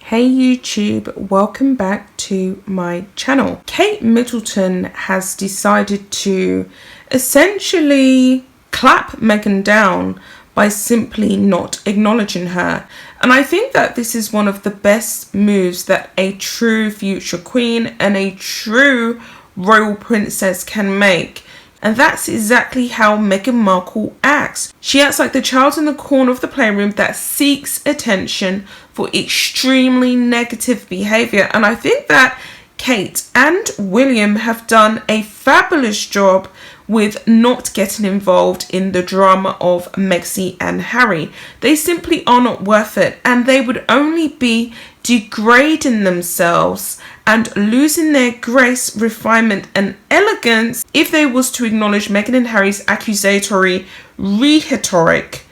Hey YouTube, welcome back to my channel. Kate Middleton has decided to essentially clap Meghan down by simply not acknowledging her. And I think that this is one of the best moves that a true future queen and a true royal princess can make. And that's exactly how Meghan Markle acts. She acts like the child in the corner of the playroom that seeks attention for extremely negative behaviour. And I think that Kate and William have done a fabulous job with not getting involved in the drama of Meghan and Harry. They simply are not worth it, and they would only be degrading themselves and losing their grace, refinement and elegance if they was to acknowledge Meghan and Harry's accusatory rhetoric.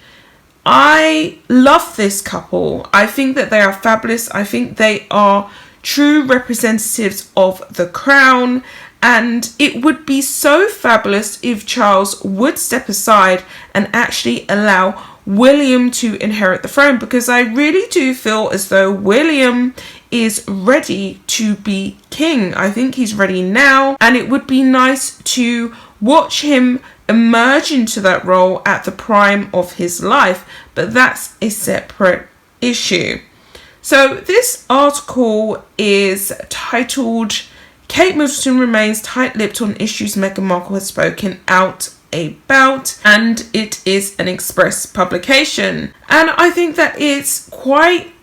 I love this couple. I think that they are fabulous. I think they are true representatives of the crown, and it would be so fabulous if Charles would step aside and actually allow William to inherit the throne, because I really do feel as though William is ready to be king. I think he's ready now, and it would be nice to watch him emerge into that role at the prime of his life, but that's a separate issue. So this article is titled "Kate Middleton Remains Tight-Lipped on Issues Meghan Markle Has Spoken Out About," and it is an Express publication. And I think that it's quite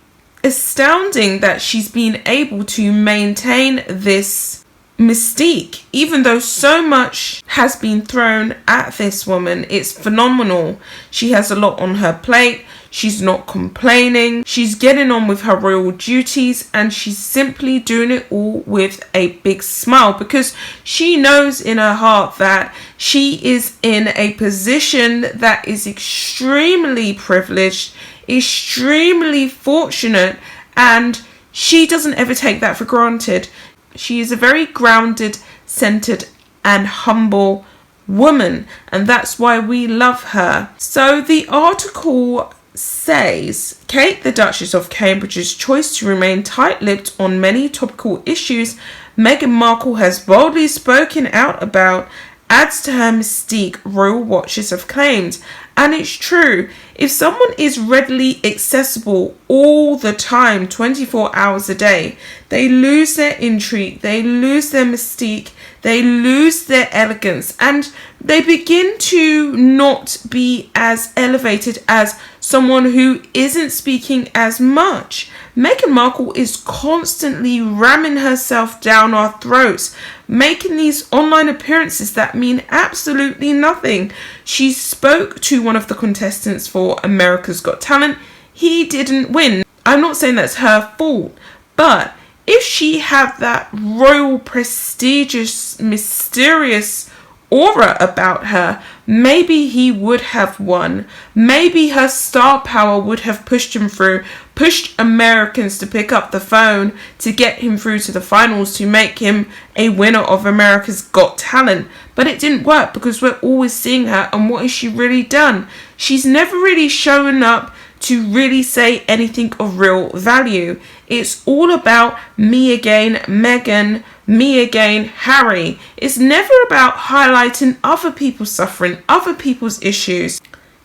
astounding that she's been able to maintain this mystique, even though so much has been thrown at this woman. It's phenomenal. She has a lot on her plate. She's not complaining. She's getting on with her royal duties, and she's simply doing it all with a big smile, because she knows in her heart that she is in a position that is extremely privileged, extremely fortunate, and she doesn't ever take that for granted. She is a very grounded, centered and humble woman, and that's why we love her. So the article says, Kate, the Duchess of Cambridge's choice to remain tight-lipped on many topical issues Meghan Markle has boldly spoken out about adds to her mystique, royal watchers have claimed. And it's true. If someone is readily accessible all the time, 24 hours a day, they lose their intrigue, they lose their mystique, they lose their elegance, and they begin to not be as elevated as someone who isn't speaking as much. Meghan Markle is constantly ramming herself down our throats, making these online appearances that mean absolutely nothing. She spoke to one of the contestants for America's Got Talent. He didn't win. I'm not saying that's her fault, but if she had that royal, prestigious, mysterious aura about her, maybe he would have won. Maybe her star power would have pushed him through, pushed Americans to pick up the phone to get him through to the finals, to make him a winner of America's Got Talent. But it didn't work, because we're always seeing her, and what has she really done? She's never really shown up to really say anything of real value. It's all about me again, Meghan, me again, Harry. It's never about highlighting other people's suffering, other people's issues.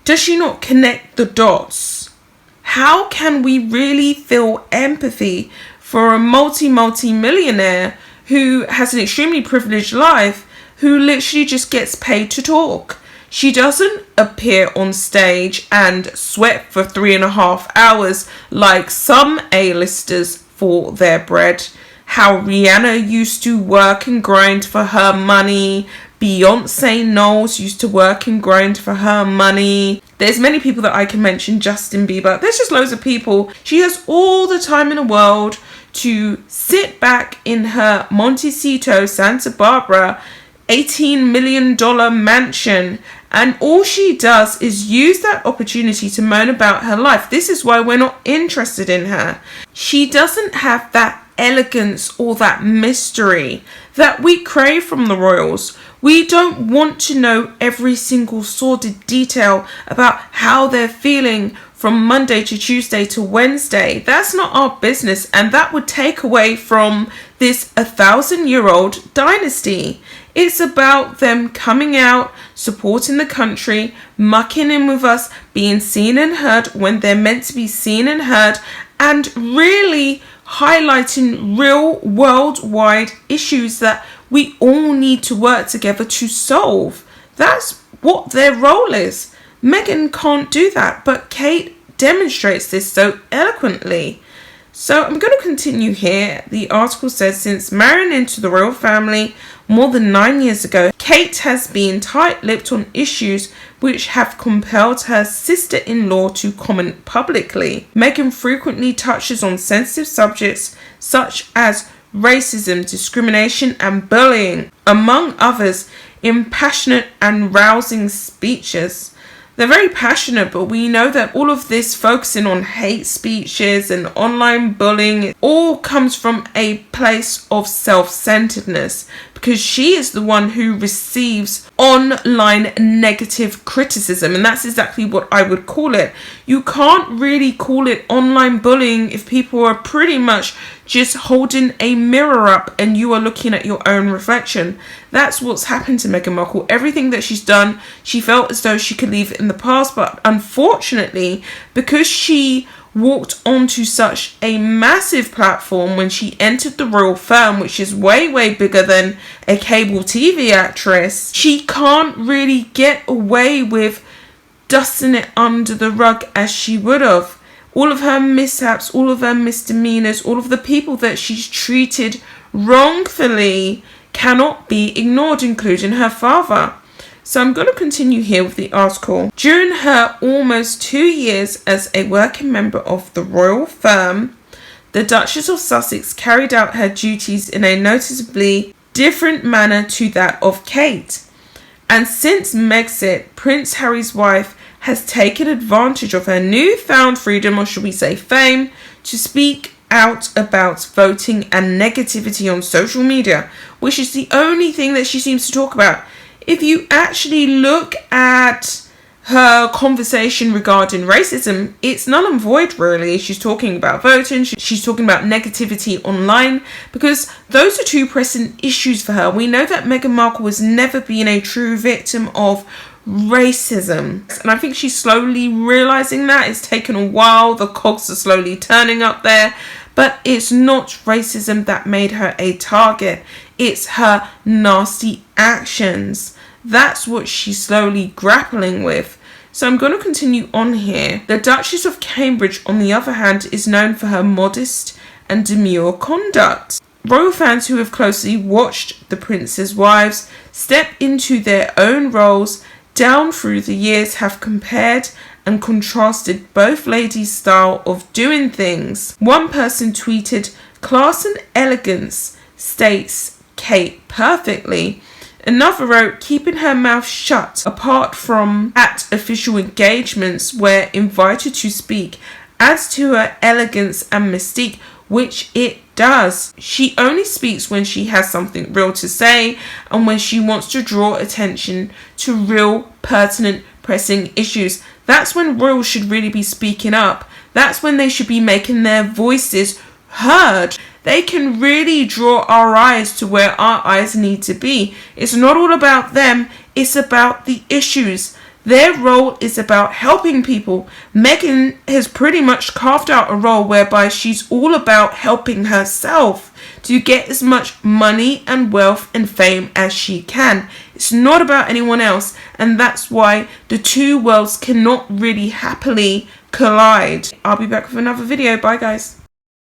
Does she not connect the dots? How can we really feel empathy for a multi-millionaire who has an extremely privileged life, who literally just gets paid to talk? She doesn't appear on stage and sweat for 3.5 hours like some A-listers for their bread. How Rihanna used to work and grind for her money. Beyonce Knowles used to work and grind for her money. There's many people that I can mention. Justin Bieber. There's just loads of people. She has all the time in the world to sit back in her Montecito, Santa Barbara, $18 million mansion, and all she does is use that opportunity to moan about her life. This is why we're not interested in her. She doesn't have that elegance or that mystery that we crave from the royals. We don't want to know every single sordid detail about how they're feeling from Monday to Tuesday to Wednesday. That's not our business, and that would take away from this 1,000-year-old dynasty. It's about them coming out, supporting the country, mucking in with us, being seen and heard when they're meant to be seen and heard, and really highlighting real worldwide issues that we all need to work together to solve. That's what their role is. Meghan can't do that, but Kate demonstrates this so eloquently. So I'm going to continue here. The article says, since marrying into the royal family more than 9 years ago, Kate has been tight-lipped on issues which have compelled her sister-in-law to comment publicly. Meghan frequently touches on sensitive subjects such as racism, discrimination and bullying, among others, in passionate and rousing speeches. They're very passionate, but we know that all of this focusing on hate speeches and online bullying all comes from a place of self-centeredness, because she is the one who receives online negative criticism, and that's exactly what I would call it. You can't really call it online bullying if people are pretty much just holding a mirror up and you are looking at your own reflection. That's what's happened to Meghan Markle. Everything that she's done, she felt as though she could leave it in the past, but unfortunately, because she walked onto such a massive platform when she entered the royal firm, which is way bigger than a cable TV actress, she can't really get away with dusting it under the rug as she would have. All of her mishaps, all of her misdemeanors, all of the people that she's treated wrongfully cannot be ignored, including her father. So I'm going to continue here with the article. During her almost 2 years as a working member of the royal firm, the Duchess of Sussex carried out her duties in a noticeably different manner to that of Kate. And since Megxit, Prince Harry's wife has taken advantage of her newfound freedom, or should we say fame, to speak out about voting and negativity on social media, which is the only thing that she seems to talk about. If you actually look at her conversation regarding racism, it's null and void really. She's talking about voting, she's talking about negativity online, because those are two pressing issues for her. We know that Meghan Markle has never been a true victim of racism, and I think she's slowly realizing that. It's taken a while, the cogs are slowly turning up there, but it's not racism that made her a target, it's her nasty actions. That's what she's slowly grappling with. So I'm going to continue on here. The Duchess of Cambridge, on the other hand, is known for her modest and demure conduct. Royal fans who have closely watched the prince's wives step into their own roles down through the years have compared and contrasted both ladies' style of doing things. One person tweeted, "Class and elegance states Kate perfectly." Another wrote, "Keeping her mouth shut, apart from at official engagements where invited to speak, adds to her elegance and mystique," which it does. She only speaks when she has something real to say and when she wants to draw attention to real, pertinent, pressing issues. That's when royals should really be speaking up. That's when they should be making their voices heard. They can really draw our eyes to where our eyes need to be. It's not all about them, it's about the issues. Their role is about helping people. Meghan has pretty much carved out a role whereby she's all about helping herself to get as much money and wealth and fame as she can. It's not about anyone else, and that's why the two worlds cannot really happily collide. I'll be back with another video. Bye guys.